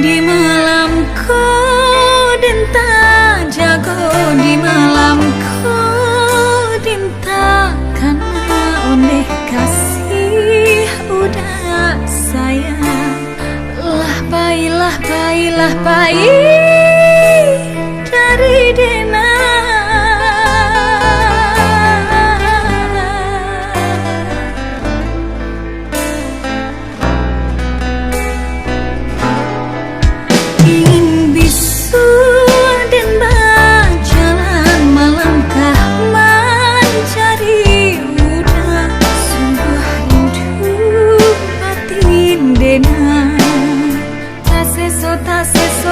di malamku dinta jago di malamku dinta karena oleh kasih udah sayang lah baik dari dena.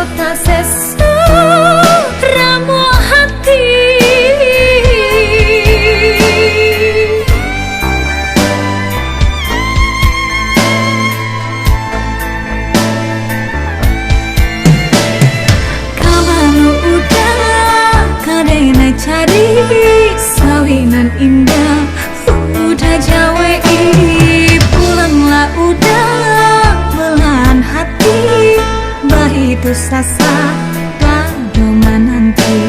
Tak sesu ramu hati kamu udah kadena cari sawinan indah udah jawa pulanglah udah belahan hati itu sasa dan doma nanti.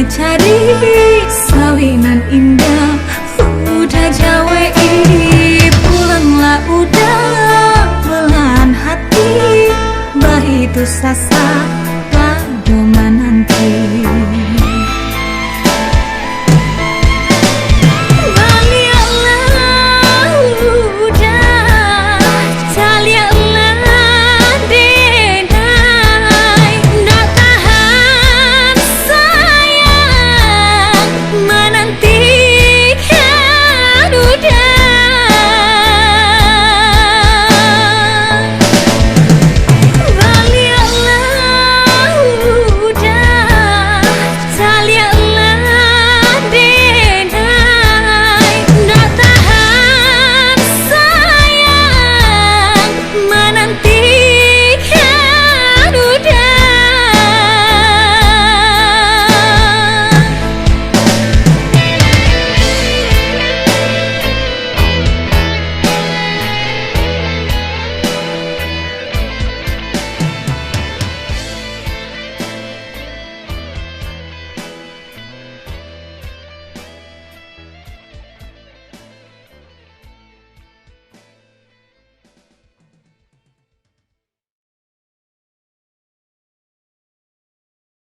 Cari sawinan indah udah jawa pulanglah udah belahan hati bah itu sasa